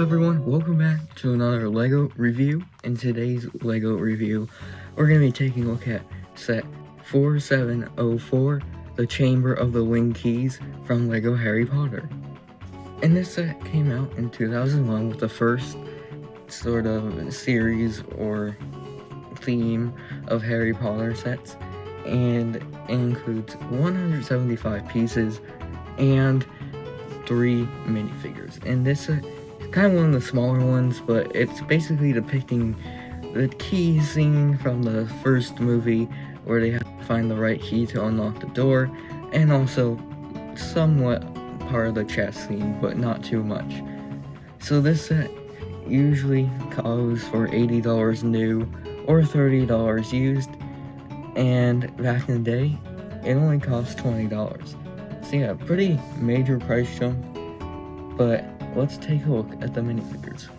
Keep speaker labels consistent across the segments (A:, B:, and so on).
A: everyone, welcome back to another LEGO review. In today's LEGO review, we're going to be taking a look at set 4704, the Chamber of the Winged Keys from LEGO Harry Potter. And this set came out in 2001 with the first sort of series or theme of Harry Potter sets, and it includes 175 pieces and 3 minifigures. And this is kind of one of the smaller ones, but it's basically depicting the key scene from the first movie where they have to find the right key to unlock the door, and also somewhat part of the chess scene, but not too much. So this set usually goes for $80 new or $30 used, and back in the day it only cost $20. So yeah, pretty major price jump, but let's take a look at the minifigures.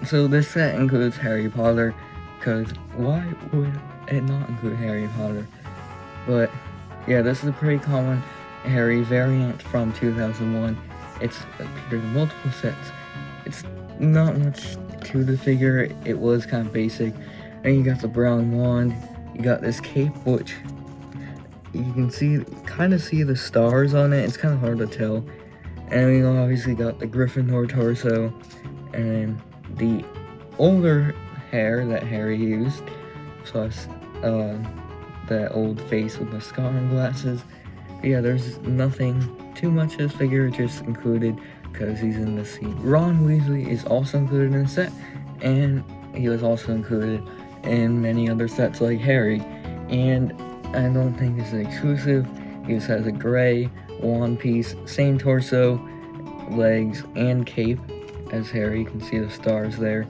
A: So this set includes Harry Potter, because why would it not include Harry Potter? But yeah, this is a pretty common Harry variant from 2001. It's appeared in multiple sets. It's not much to the figure, it was kind of basic. And you got the brown wand, you got this cape, which you can kind of see the stars on it. It's kind of hard to tell. And we obviously got the Gryffindor torso, and the older hair that Harry used, plus that old face with the scar and glasses. But yeah, there's nothing too much to this figure, just included because he's in the scene. Ron Weasley is also included in the set, and he was also included in many other sets like Harry. And I don't think this is exclusive. He just has a gray wand piece, same torso, legs, and cape as Harry. You can see the stars there.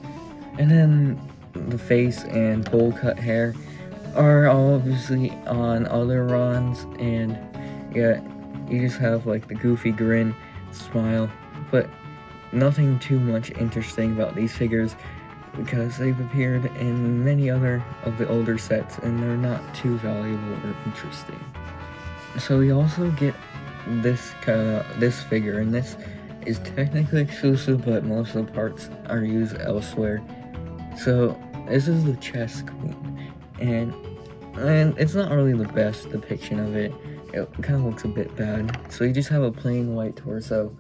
A: And then the face and bowl cut hair are obviously on other Rons, and yeah, you just have like the goofy grin, smile, but nothing too much interesting about these figures, because they've appeared in many other of the older sets and they're not too valuable or interesting. So we also get this figure, and this is technically exclusive, but most of the parts are used elsewhere. So this is the Chess Queen, and it's not really the best depiction of it. It kind of looks a bit bad. So you just have a plain white torso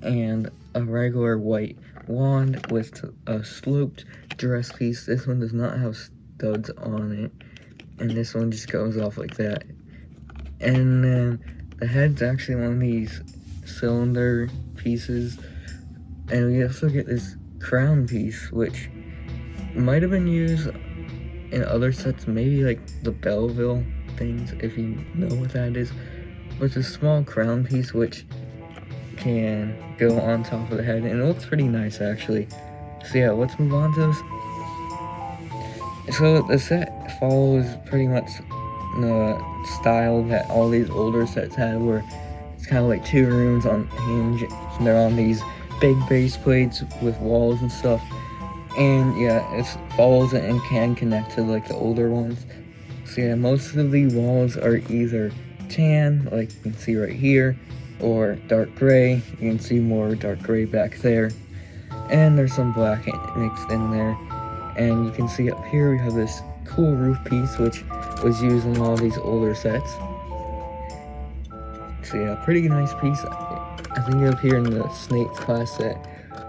A: and a regular white wand with a sloped dress piece. This one does not have studs on it, and this one just goes off like that. And then the head's actually one of these cylinder pieces, and we also get this crown piece, which might have been used in other sets, maybe like the Belleville things, if you know what that is. But it's a small crown piece which can go on top of the head, and it looks pretty nice actually. So yeah, let's move on to this. So the set follows pretty much the style that all these older sets had, where it's kind of like 2 rooms on hinge, and they're on these big base plates with walls and stuff. And yeah, it follows it and can connect to like the older ones. So yeah, most of the walls are either tan, like you can see right here, or dark gray. You can see more dark gray back there, and there's some black mixed in there. And you can see up here we have this cool roof piece which was used in all these older sets. So yeah, pretty nice piece. I think it appeared in the Snape's class set,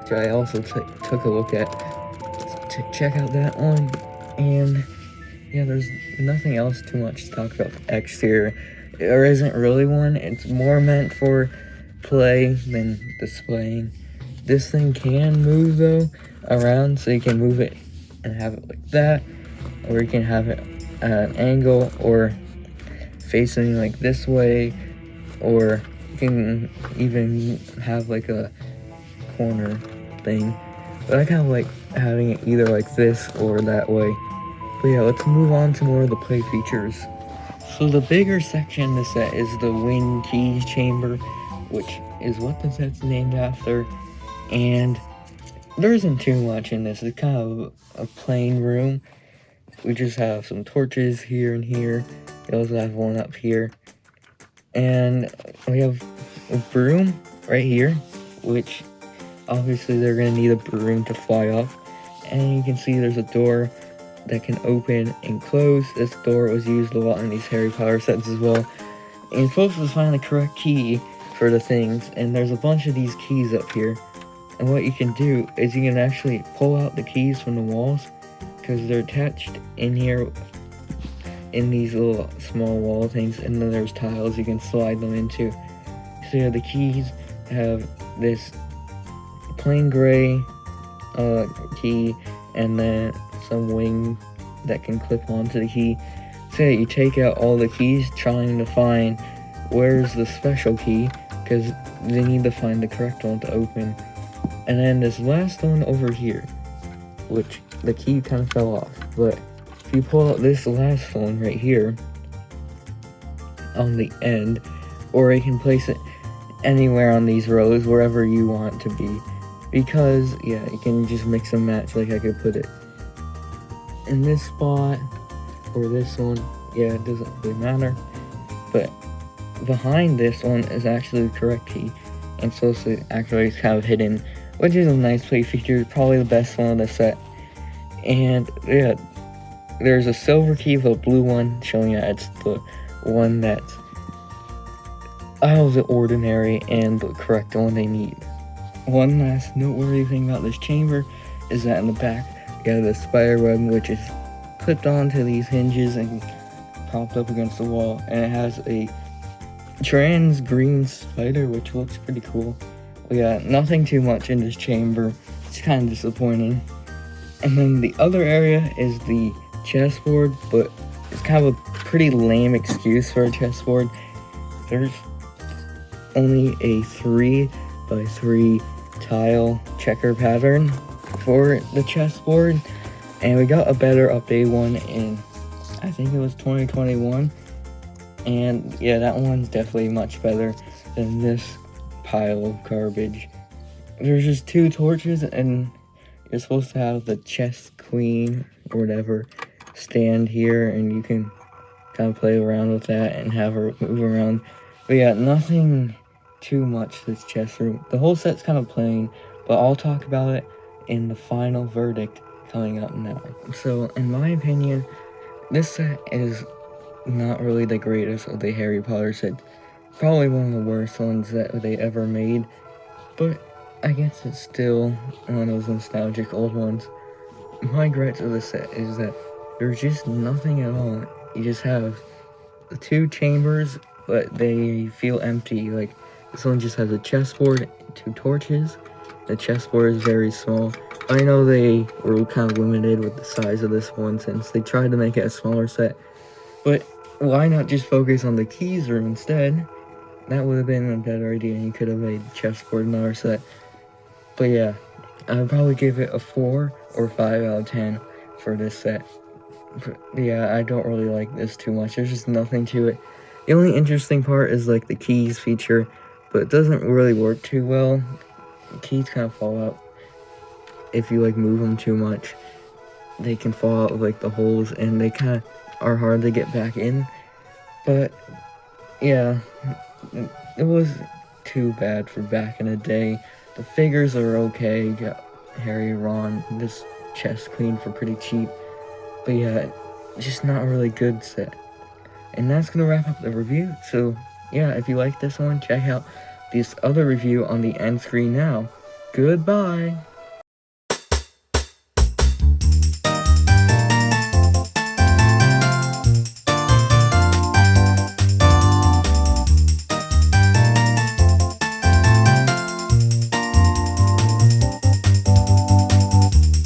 A: which I also took a look at to check out that one. And yeah, there's nothing else too much to talk about the exterior. There isn't really one. It's more meant for play than displaying. This thing can move though around, so you can move it and have it like that, or you can have it at an angle or facing like this way, or you can even have like a corner thing. But I kind of like having it either like this or that way. But yeah, let's move on to more of the play features. So the bigger section of the set is the Winged Keys Chamber, which is what the set's named after. And there isn't too much in this. It's kind of a plain room. We just have some torches here and here. We also have one up here. And we have a broom right here, which Obviously, they're going to need a broom to fly up. And you can see there's a door that can open and close. This door was used a lot in these Harry Potter sets as well. And you're supposed to find the correct key for the things. And there's a bunch of these keys up here. And what you can do is you can actually pull out the keys from the walls, because they're attached in here in these little small wall things, and then there's tiles you can slide them into. So yeah, the keys have this plain gray key, and then some wing that can clip onto the key. So yeah, you take out all the keys trying to find where's the special key, because they need to find the correct one to open. And then this last one over here, which the key kind of fell off, but if you pull out this last one right here on the end, or you can place it anywhere on these rows, wherever you want it to be, because yeah, you can just mix and match. Like I could put it in this spot or this one, yeah, it doesn't really matter, but behind this one is actually the correct key, and so it's actually kind of hidden, which is a nice play feature, probably the best one of the set. And yeah, there's a silver key with a blue one showing that it's the one that's out of the ordinary and the correct one they need. One last noteworthy thing about this chamber is that in the back you have the spider web, which is clipped onto these hinges and propped up against the wall, and it has a trans green spider, which looks pretty cool. But yeah, nothing too much in this chamber. It's kind of disappointing. And then the other area is the chessboard, but it's kind of a pretty lame excuse for a chessboard. There's only a 3x3 tile checker pattern for the chessboard, and we got a better update one in, I think it was 2021, and yeah, that one's definitely much better than this pile of garbage. There's just 2 torches, and you're supposed to have the chess queen or whatever stand here, and you can kind of play around with that and have her move around. But yeah, nothing too much this chess room. The whole set's kind of plain, but I'll talk about it in the final verdict coming up now. So in my opinion, this set is not really the greatest of the Harry Potter sets. Probably one of the worst ones that they ever made, but I guess it's still one of those nostalgic old ones. My gripes of the set is that there's just nothing at all. You just have the 2 chambers, but they feel empty. Like, this one just has a chessboard, 2 torches. The chessboard is very small. I know they were kind of limited with the size of this one since they tried to make it a smaller set, but why not just focus on the keys room instead? That would have been a better idea, and you could have made chessboard another set. But yeah, I'd probably give it a 4 or 5 out of 10 for this set. But yeah, I don't really like this too much. There's just nothing to it. The only interesting part is like the keys feature, but it doesn't really work too well. The keys kind of fall out if you like move them too much. They can fall out of like the holes, and they kind of are hard to get back in. But yeah, it was too bad for back in the day. The figures are okay. You got Harry, Ron, this chess queen for pretty cheap. But yeah, just not a really good set. And that's gonna wrap up the review. So yeah, if you like this one, check out this other review on the end screen now. Goodbye!